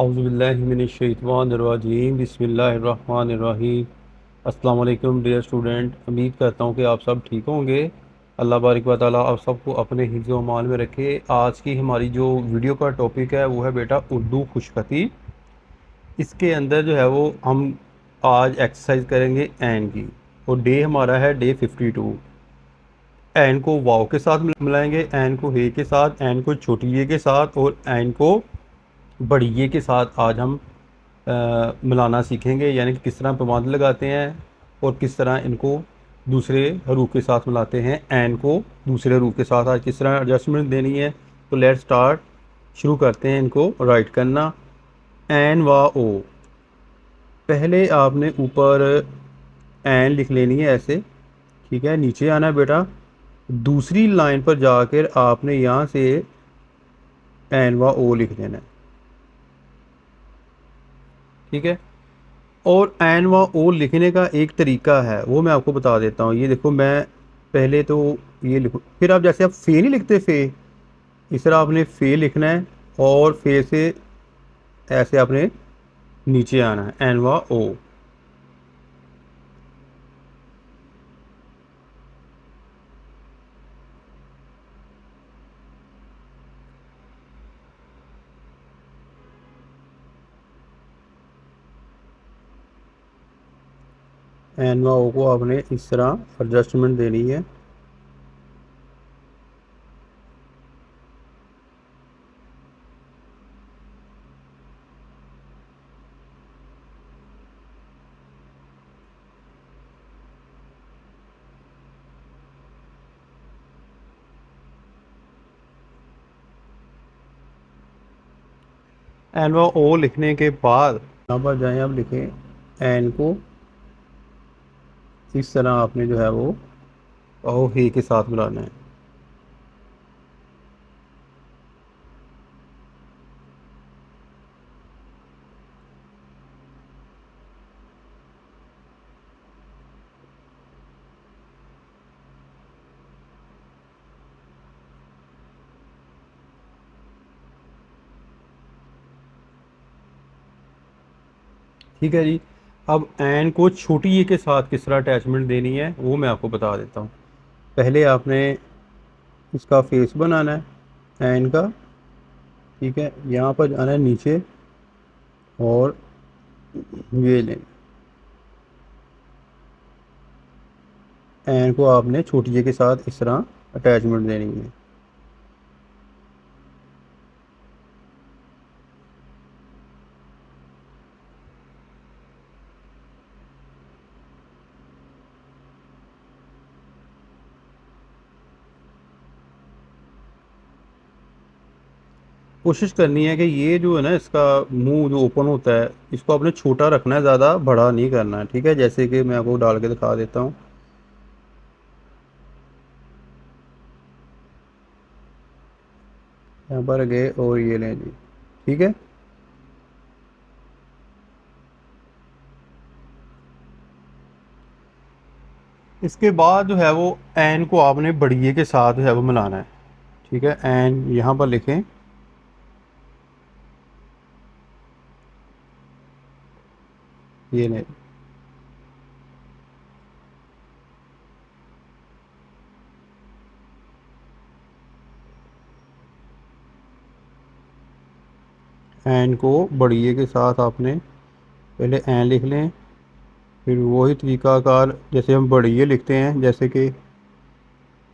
औज़ुबिल्लाहिमिनश्शैतानिर्रजीम बिस्मिल्लाहिर्रहमानिर्रहीम। अस्सलाम वालेकुम डियर स्टूडेंट, उम्मीद करता हूँ कि आप सब ठीक होंगे। अल्लाह बारिक व तआला आप सबको अपने हिफ्ज़ व अमान में रखे। आज की हमारी जो वीडियो का टॉपिक है वो है बेटा उर्दू खुशखती। इसके अंदर जो है वो हम आज एक्सरसाइज करेंगे एन की, और डे हमारा है डे 52। एन को वाव के साथ मिलाएंगे, एन को हे के साथ, एन को छोटी ये के साथ और एन को बड़ी ये के साथ आज हम मिलाना सीखेंगे, यानी कि किस तरह पैमाने लगाते हैं और किस तरह इनको दूसरे हरूफ के साथ मिलाते हैं। एन को दूसरे हरूफ के साथ आज किस तरह एडजस्टमेंट देनी है। तो लेट स्टार्ट, शुरू करते हैं इनको राइट करना। एन व ओ, पहले आपने ऊपर एन लिख लेनी है ऐसे, ठीक है। नीचे आना है बेटा, दूसरी लाइन पर जाकर आपने यहाँ से एन व ओ लिख देना है, ठीक है। और एन व ओ लिखने का एक तरीका है, वो मैं आपको बता देता हूँ। ये देखो, मैं पहले तो ये लिखूँ, फिर आप जैसे आप फे नहीं लिखते, फे, इस तरह आपने फे लिखना है और फे से ऐसे आपने नीचे आना है, एन व ओ। एन व ओ को आपने इस तरह एडजस्टमेंट देनी है। एन व ओ लिखने के बाद यहाँ पर जाएं, आप लिखें एन को इस तरह आपने जो है वो ओ हे के साथ मिलाना है। ठीक है जी। अब एन को छोटी ए के साथ किस तरह अटैचमेंट देनी है वो मैं आपको बता देता हूँ। पहले आपने इसका फेस बनाना है एन का, ठीक है। यहाँ पर जाना है नीचे और ये लें, एन को आपने छोटी ए के साथ इस तरह अटैचमेंट देनी है। कोशिश करनी है कि ये जो है ना, इसका मुंह जो ओपन होता है इसको आपने छोटा रखना है, ज़्यादा बड़ा नहीं करना है, ठीक है। जैसे कि मैं आपको डाल के दिखा देता हूँ। यहाँ पर गए और ये लें जी, ठीक है। इसके बाद जो है वो एन को आपने बढ़िए के साथ जो है वो मिलाना है, ठीक है। एन यहाँ पर लिखें, ये लें, एन को बढ़िए के साथ आपने पहले एन लिख लें, फिर वही तरीकाकार जैसे हम बढ़िए लिखते हैं, जैसे कि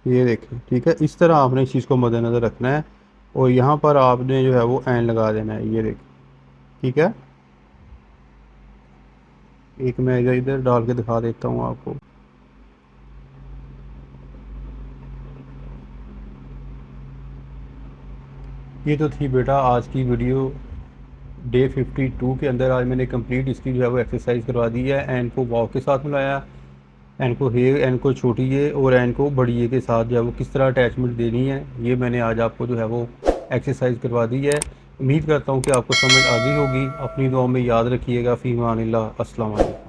ये देखें, ठीक है। इस तरह आपने इस चीज़ को मद्देनज़र रखना है और यहाँ पर आपने जो है वो एन लगा देना है, ये देखें, ठीक है। एक मैं इधर इधर डाल के दिखा देता हूँ आपको। ये तो थी बेटा आज की वीडियो डे 52 के अंदर। आज मैंने कंप्लीट इसकी जो है वो एक्सरसाइज करवा दी है। एन को वाव के साथ मिलाया, एन को हे, एन को छोटी ए और एन को बड़ी ए के साथ जो है वो किस तरह अटैचमेंट देनी है, ये मैंने आज आपको जो है वो एक्सरसाइज करवा दी है। उम्मीद करता हूँ कि आपको समझ आ गई होगी। अपनी दुआ में याद रखिएगा। फ़ी अमानिल्लाह। अस्सलाम वालेकुम।